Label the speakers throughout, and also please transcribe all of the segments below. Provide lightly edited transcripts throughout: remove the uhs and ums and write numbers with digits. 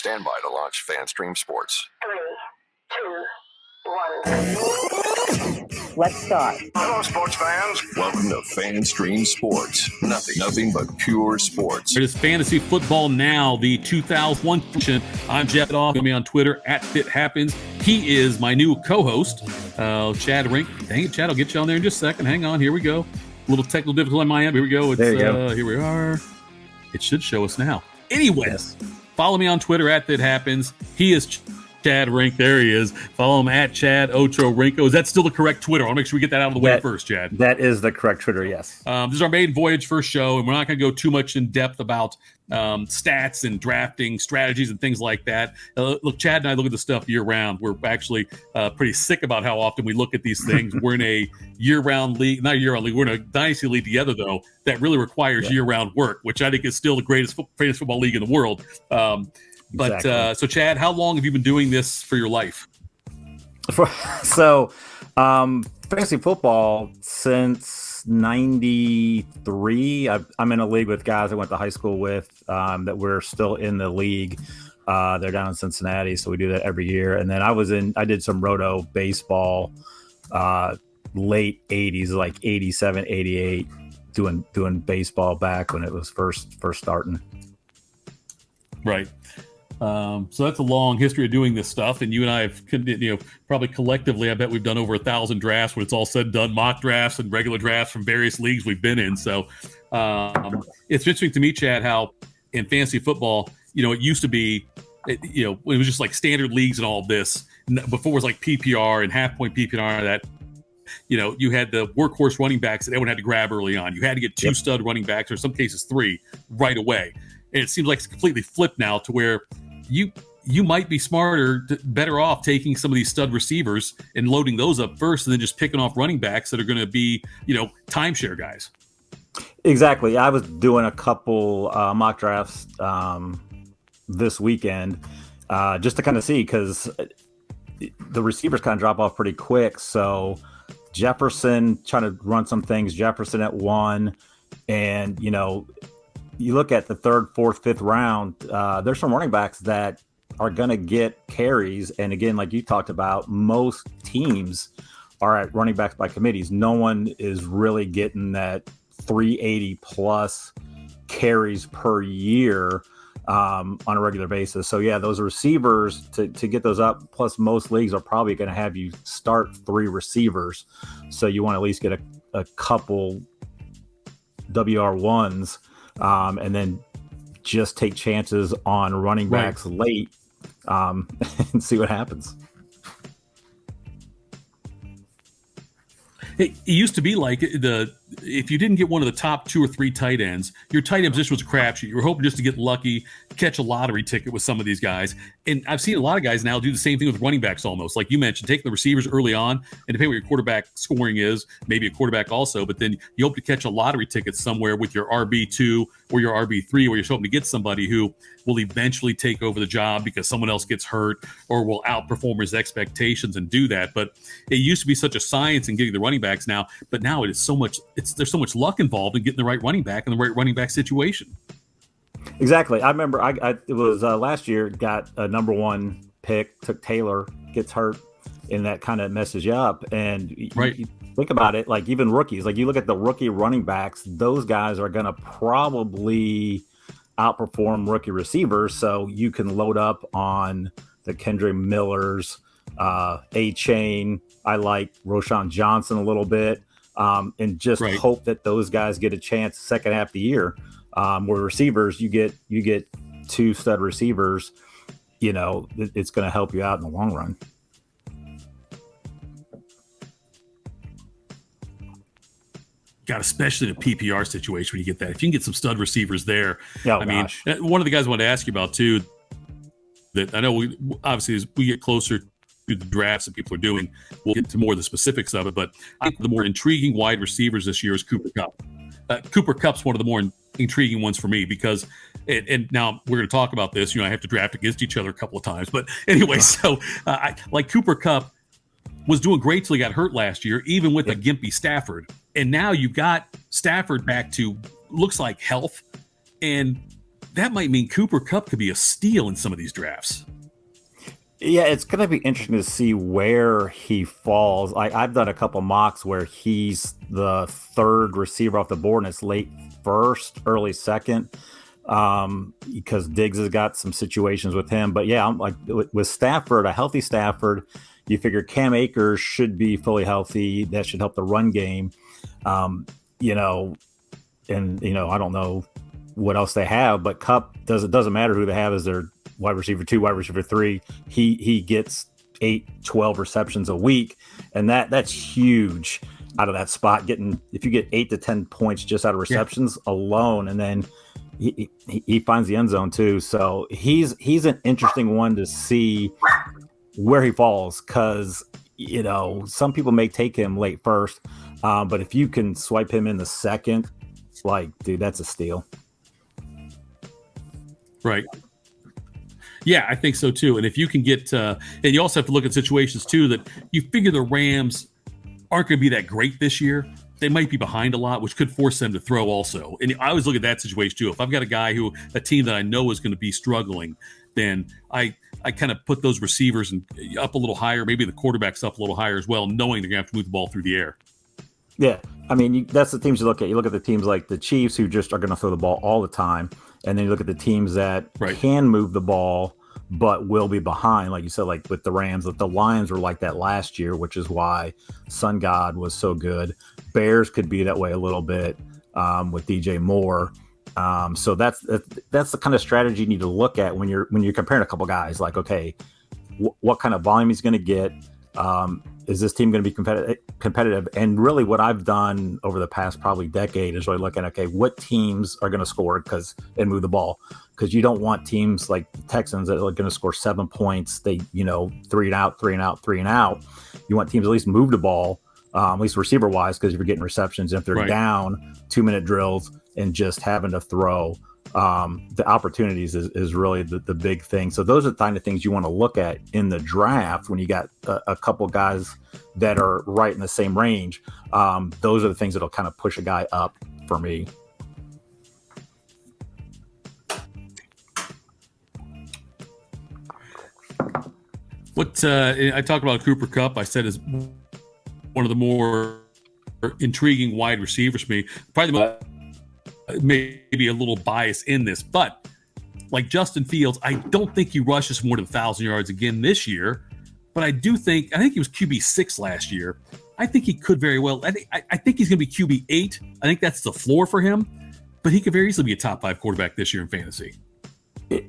Speaker 1: Stand by to launch FanStream Sports.
Speaker 2: 3, 2, 1. Let's start.
Speaker 1: Hello, sports fans. Welcome to FanStream Sports. Nothing but pure sports.
Speaker 3: It is Fantasy Football Now, the 2001 edition. I'm Jeff Titoff. Follow me on Twitter @FitHappens. He is my new co-host, Chad Rink. Dang it, Chad, I'll get you on there in just a second. Hang on, here we go. A little technical difficulty on my end. Here we go.
Speaker 4: There you go.
Speaker 3: Here we are. It should show us now. Anyways, follow me on Twitter @FitHappens. He is Chad Rink. There he is. Follow him @Chad Ocho Rinko. Is that still the correct Twitter? I want to make sure we get that out of the way first, Chad.
Speaker 4: That is the correct Twitter, yes.
Speaker 3: This is our maiden voyage first show, and we're not going to go too much in depth about stats and drafting strategies and things like that. Look, Chad and I look at the stuff year round. We're actually pretty sick about how often we look at these things. We're in a year-round league, not a year-round league. We're in a dynasty league together, though, that really requires year-round work, which I think is still the greatest football league in the world. But so, Chad, how long have you been doing this for your life?
Speaker 4: Fantasy football since 93. I'm in a league with guys I went to high school with that we're still in the league. They're down in Cincinnati, so we do that every year. And then I did some roto baseball late 80s, like 87, 88, doing baseball back when it was first starting.
Speaker 3: Right. So that's a long history of doing this stuff, and you and I have, probably collectively, I bet we've done over 1,000 drafts when it's all said and done, mock drafts and regular drafts from various leagues we've been in. So it's interesting to me, Chad, how in fantasy football, it used to be, it was just like standard leagues and all of this. Before it was like PPR and half-point PPR that, you had the workhorse running backs that everyone had to grab early on. You had to get two stud running backs, or in some cases 3, right away. And it seems like it's completely flipped now to where you might be better off taking some of these stud receivers and loading those up first, and then just picking off running backs that are going to be, timeshare guys.
Speaker 4: Exactly. I was doing a couple mock drafts this weekend just to kind of see, because the receivers kind of drop off pretty quick. So Jefferson, trying to run some things, Jefferson at 1, and, you look at the 3rd, 4th, 5th round, there's some running backs that are going to get carries. And again, like you talked about, most teams are at running backs by committees. No one is really getting that 380 plus carries per year on a regular basis. So yeah, those receivers to get those up, plus most leagues are probably going to have you start 3 receivers. So you want to at least get a couple WR1s. And then just take chances on running backs late and see what happens.
Speaker 3: It used to be like if you didn't get one of the top 2 or 3 tight ends, your tight end position was a crapshoot. You were hoping just to get lucky, catch a lottery ticket with some of these guys. And I've seen a lot of guys now do the same thing with running backs almost. Like you mentioned, taking the receivers early on, and depending on what your quarterback scoring is, maybe a quarterback also, but then you hope to catch a lottery ticket somewhere with your RB2 or your RB3, where you're hoping to get somebody who will eventually take over the job because someone else gets hurt or will outperform his expectations and do that. But it used to be such a science in getting the running backs now, but now it is so much, there's so much luck involved in getting the right running back in the right running back situation.
Speaker 4: Exactly. I remember it was last year, got a number 1 pick, took Taylor, gets hurt, and that kind of messes you up. And you think about it, like even rookies, like you look at the rookie running backs, those guys are going to probably outperform rookie receivers. So you can load up on the Kendra Millers, A-Chain. I like Roshan Johnson a little bit, and just hope that those guys get a chance second half of the year. Where receivers, you get 2 stud receivers, it's going to help you out in the long run.
Speaker 3: God, especially in a PPR situation when you get that. If you can get some stud receivers there. I mean, one of the guys I wanted to ask you about too, that I know obviously as we get closer to the drafts that people are doing, we'll get to more of the specifics of it, but I think the more intriguing wide receivers this year is Cooper Kupp. Cooper Kupp's one of the more intriguing ones for me because, and now we're going to talk about this, I have to draft against each other a couple of times, but anyway, so I like Cooper Kupp was doing great till he got hurt last year, even with a gimpy Stafford. And now you got Stafford back to looks like health, and that might mean Cooper Kupp could be a steal in some of these drafts.
Speaker 4: Yeah, it's going to be interesting to see where he falls. I've done a couple mocks where he's the third receiver off the board, and it's late first, early second, because Diggs has got some situations with him. But yeah, I'm like with Stafford, a healthy Stafford, you figure Cam Akers should be fully healthy. That should help the run game. You know, and you know, I don't know what else they have, but Kupp doesn't matter who they have as their wide receiver 2, wide receiver 3. He gets 8-12 receptions a week, and that's huge out of that spot. If you get 8 to 10 points just out of receptions alone, and then he finds the end zone too. So he's an interesting one to see where he falls, because you know, some people may take him late first, but if you can swipe him in the second, like, dude, that's a steal.
Speaker 3: Right. Yeah, I think so too. And if you can get, and you also have to look at situations too that you figure the Rams aren't going to be that great this year. They might be behind a lot, which could force them to throw also. And I always look at that situation too. If I've got a team that I know is going to be struggling, then I kind of put those receivers up a little higher, maybe the quarterback's up a little higher as well, knowing they're going to have to move the ball through the air.
Speaker 4: Yeah, I mean, that's the teams you look at. You look at the teams like the Chiefs, who just are going to throw the ball all the time. And then you look at the teams that can move the ball but will be behind, like you said, like with the Rams. The Lions were like that last year, which is why Sun God was so good. Bears could be that way a little bit with DJ Moore. So that's the kind of strategy you need to look at when you're comparing a couple guys. Like, okay, what kind of volume he's going to get? Is this team going to be competitive? And really what I've done over the past probably decade is really looking at, okay, what teams are going to score and move the ball? Because you don't want teams like the Texans that are going to score 7 points. They, 3 and out, 3 and out, 3 and out. You want teams at least move the ball, at least receiver wise, because if you're getting receptions, if they're down 2-minute drills and just having to throw, the opportunities is really the big thing. So those are the kind of things you want to look at in the draft when you got a couple guys that are right in the same range. Those are the things that'll kind of push a guy up for me.
Speaker 3: What I talked about Cooper Kupp, I said is one of the more intriguing wide receivers for me. Probably maybe a little bias in this, but like Justin Fields, I don't think he rushes more than 1,000 yards again this year. But I think he was QB6 last year. I think he could very well. I think he's going to be QB8. I think that's the floor for him. But he could very easily be a top 5 quarterback this year in fantasy.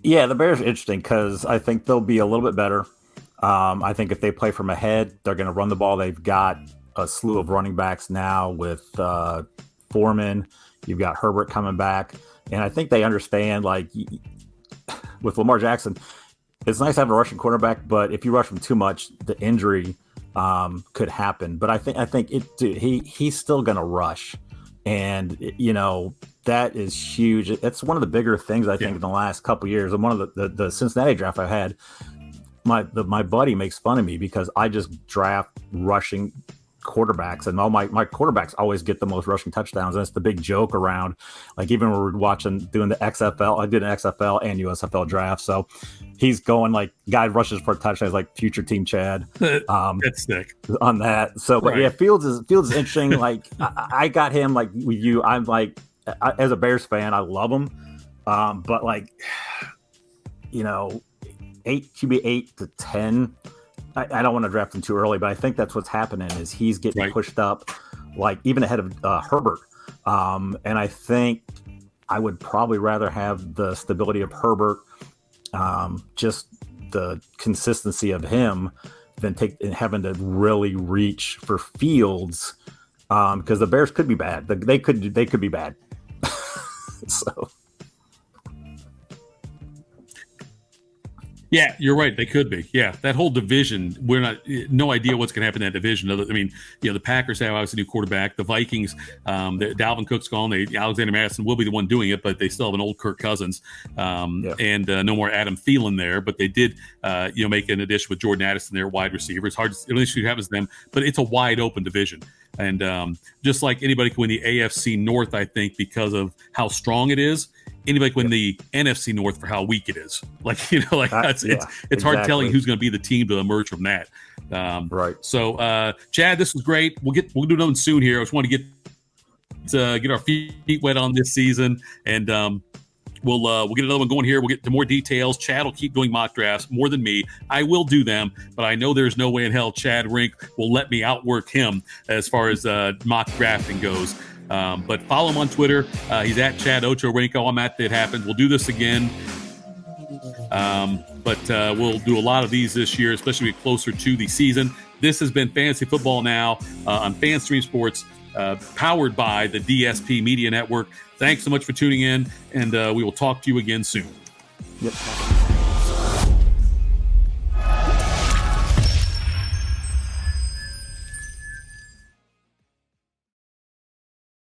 Speaker 4: Yeah, the Bears are interesting because I think they'll be a little bit better. I think if they play from ahead, they're going to run the ball. They've got a slew of running backs now with Foreman. You've got Herbert coming back. And I think they understand, like, with Lamar Jackson, it's nice having a rushing quarterback, but if you rush him too much, the injury could happen. But I think he's still going to rush. And, that is huge. It's one of the bigger things, I think, in the last couple of years. And one of the Cincinnati draft I had, my buddy makes fun of me because I just draft rushing quarterbacks, and all my quarterbacks always get the most rushing touchdowns. And it's the big joke around, like, even when we're doing the XFL, I did an XFL and USFL draft. So he's going like, guy rushes for touchdowns, like future Team Chad.
Speaker 3: That's sick
Speaker 4: on that. So, but yeah, Fields is interesting. Like, I got him like with you. I'm like, as a Bears fan, I love him. But like, QB 8 to 10. I don't want to draft him too early, but I think that's what's happening is he's getting pushed up, like even ahead of Herbert. And I think I would probably rather have the stability of Herbert, just the consistency of him, than having to really reach for Fields, because the Bears could be bad. They could be bad. So.
Speaker 3: Yeah, you're right. They could be. Yeah, that whole division, no idea what's going to happen in that division. The Packers have obviously a new quarterback. The Vikings, Dalvin Cook's gone. Alexander Madison will be the one doing it, but they still have an old Kirk Cousins, and no more Adam Thielen there. But they did, make an addition with Jordan Addison there, wide receiver. It's hard to see what happens to them, but it's a wide open division. And just like anybody can win the AFC North, I think, because of how strong it is, anybody can win the NFC North for how weak it is. Like, you know, like it's hard telling who's going to be the team to emerge from that.
Speaker 4: Right.
Speaker 3: So, Chad, this was great. We'll do another one soon here. I just want to get our feet wet on this season, and we'll get another one going here. We'll get to more details. Chad will keep doing mock drafts more than me. I will do them, but I know there's no way in hell Chad Rink will let me outwork him as far as mock drafting goes. But follow him on Twitter. He's at Chad Ocho Rinko. I'm at It Happens. We'll do this again. But we'll do a lot of these this year, especially closer to the season. This has been Fantasy Football Now on FanStream Sports, powered by the DSP Media Network. Thanks so much for tuning in, and we will talk to you again soon.
Speaker 4: Yep.